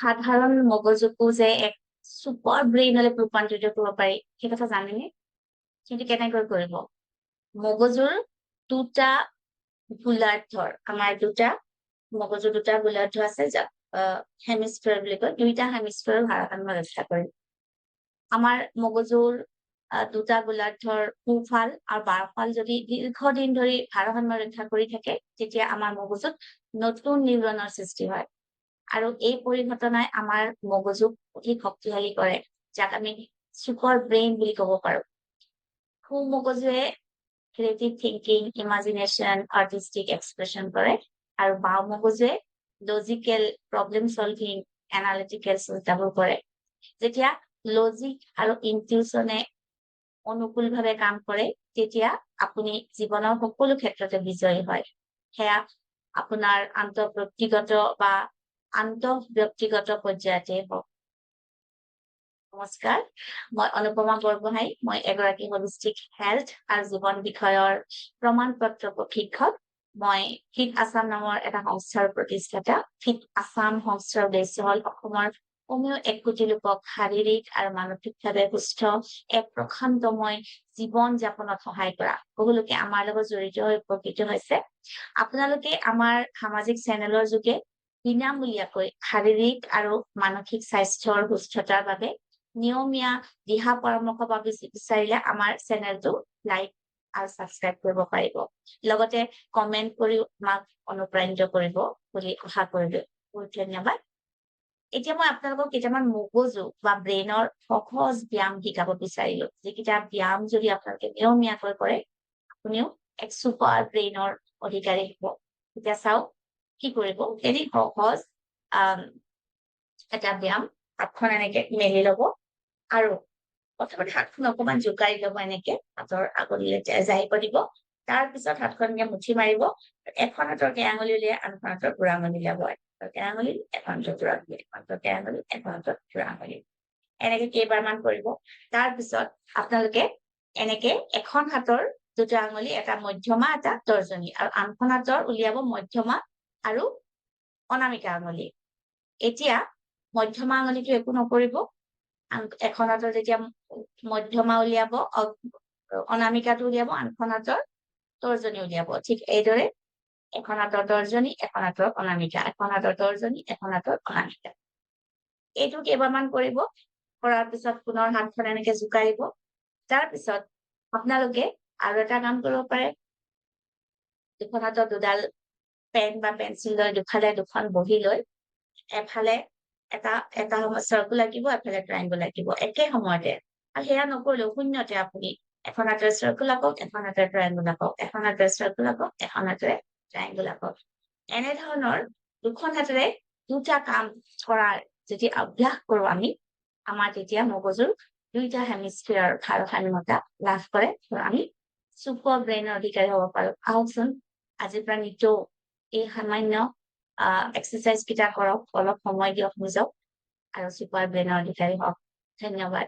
সাধাৰণ মগজুকো যে এক ছুপাৰ ব্ৰেইনলৈ ৰূপান্তৰিত কৰিব পাৰি সেই কথা জানেনে? কিন্তু কেনেকৈ কৰিব? মগজুৰ দুটা গোলাৰ্ধৰ আমাৰ মগজুৰ দুটা গোলাৰ্ধ আছে যাক হেমিস্ফিয়াৰ বুলি কয়। দুইটা হেমিস্ফিয়াৰৰ ভাৰসাম্য ৰক্ষা কৰে। আমাৰ মগজুৰ দুটা গোলাৰ্ধৰ সোঁফাল আৰু বাওঁফাল যদি দীৰ্ঘদিন ধৰি ভাৰসাম্য ৰক্ষা কৰি থাকে তেতিয়া আমাৰ মগজুত নতুন নিউৰনৰ সৃষ্টি হয় আৰু এই পৰিঘটনাই আমাৰ মগজুক অধিক শক্তিশালী কৰে যাক আমি ছুপাৰ ব্ৰেইন বুলি ক'ব পাৰো। সু মগজুৱে creative thinking, imagination, artistic expression কৰে আৰু বাওঁ মগজুৱে লজিকেল প্ৰব্লেম সলভিং, এনালিটিকেল চিন্তাবোৰ কৰে। যেতিয়া লজিক আৰু ইনটিউচনে অনুকূলভাৱে কাম কৰে তেতিয়া আপুনি জীৱনৰ সকলো ক্ষেত্ৰতে বিজয়ী হয়। সেয়া আপোনাৰ আন্তঃব্যক্তিগত বা আন্তঃব্যক্তিগত পৰ্যায়তে হওক। নমস্কাৰ, মই অনুপমা বৰগোহাঁই। মই এগৰাকী হলিষ্টিক হেল্থ আৰু জীৱন বিষয়ৰ প্ৰমাণপত্ৰ প্ৰশিক্ষক। মই ফিট আছাম নামৰ এটা সংস্থাৰ প্ৰতিষ্ঠাতা। ফিট আছাম সংস্থাৰ উদ্দেশ্য হল অসমৰ কমেও 1 কোটি লোকক শাৰীৰিক আৰু মানসিকভাৱে সুস্থ এক প্ৰশান্তময় জীৱন যাপনত সহায় কৰা। বহুলোকে আমাৰ লগত জড়িত হৈ উপকৃত হৈছে। আপোনালোকে আমাৰ সামাজিক চেনেলৰ যোগে বিনামূলীয়াকৈ শাৰীৰিক আৰু মানসিক স্বাস্থ্যৰ সুস্থতাৰ বাবে নিয়মীয়া দিহা পৰামৰ্শ পাব বিচাৰিলে আমাৰ চেনেলটো লাইক আৰু সাবস্ক্ৰাইব কৰিব পাৰিব। লগতে কমেন্ট কৰি আমাক অনুপ্ৰাণিত কৰিব বুলি আশা কৰিলো। বহুত ধন্যবাদ। এতিয়া মই আপোনালোকক কেইটামান মগজু বা ব্ৰেইনৰ সহজ ব্যায়াম শিকাব বিচাৰিলো, যিকেইটা ব্যায়াম যদি আপোনালোকে নিয়মীয়াকৈ কৰে আপুনিও এক ছুপাৰ ব্ৰেইনৰ অধিকাৰী হ'ব। এতিয়া চাওক কি কৰিব। এনে সহজ এটা ব্যায়াম, হাতখন এনেকে মেলি ল'ব আৰু প্ৰথমতে হাতখন অকমান জোকাৰি ল'ব, এনেকে হাতৰ আগলিলে জাৰিব দিব। তাৰ পিছত হাতখন এনেকে মুঠি মাৰিব। এখন হাতৰ কেৰাঙুলি উলিয়াই আনখন হাতৰ বুঢ়া আঙুলি উলিয়াব। কেৰাঙুলি, এখন হাতৰ বুঢ়া আঙুলি, এখন হাতৰ কেৰাঙুলি, এখন হাতৰ বুঢ়া আঙুলি। এনেকে কেইবাৰমান কৰিব। তাৰ পিছত আপোনালোকে এনেকে এখন হাতৰ দুটা আঙুলি, এটা মধ্যমা এটা তৰ্জনী, আৰু আনখন হাতৰ উলিয়াব মধ্যমা আৰু অনামিকা আঙুলি। এতিয়া মধ্যমা আঙুলিটো একো নকৰিব। এখন হাতৰ যেতিয়া মধ্যমা উলিয়াব, অনামিকাটো উলিয়াব, আনখন হাতৰ তৰ্জনী উলিয়াব। ঠিক এইদৰে এখন হাতৰ তৰ্জনী, এখন হাতৰ অনামিকা, এখন হাতৰ তৰ্জনী, এখন হাতৰ অনামিকা। এইটো কেইবাৰমান কৰিব। কৰাৰ পিছত পুনৰ হাতখন এনেকে জোকাৰিব। তাৰ পিছত আপোনালোকে আৰু এটা কাম কৰিব পাৰে। দুখন হাতৰ দুডাল পেন বা পেঞ্চিল লৈ দুফালে দুখন বহি লৈ এফালে এটা চাৰ্কুল আঁকিব, এফালে ট্ৰাইংগল আঁকিব একে সময়তে। আৰু সেয়া নকৰিলেও শূন্যতে আপুনি এখন হাতেৰে চাৰ্কুল আঁকক, এখন হাতেৰে ট্ৰাইংগল আঁকক, এখন হাতেৰে চাৰ্কুল আঁকক, এখন হাতেৰে ট্ৰাইংগল আঁকক। এনেধৰণৰ দুখন হাতেৰে দুটা কাম কৰাৰ যদি অভ্যাস কৰো আমি, আমাৰ তেতিয়া মগজুৰ দুইটা হেমিস্ফিয়াৰ ভাৰসাম্যতা লাভ কৰে আৰু আমি ছুপাৰ ব্ৰেইনৰ অধিকাৰী হ'ব পাৰো। আহকচোন আজিৰ পৰা নিতৌ এই সামান্য এক্সাৰচাইজ কেইটা কৰক, অলপ সময় দিয়ক নিজক আৰু ছুপাৰ ব্ৰেইনৰ অধিকাৰী হওক। ধন্যবাদ।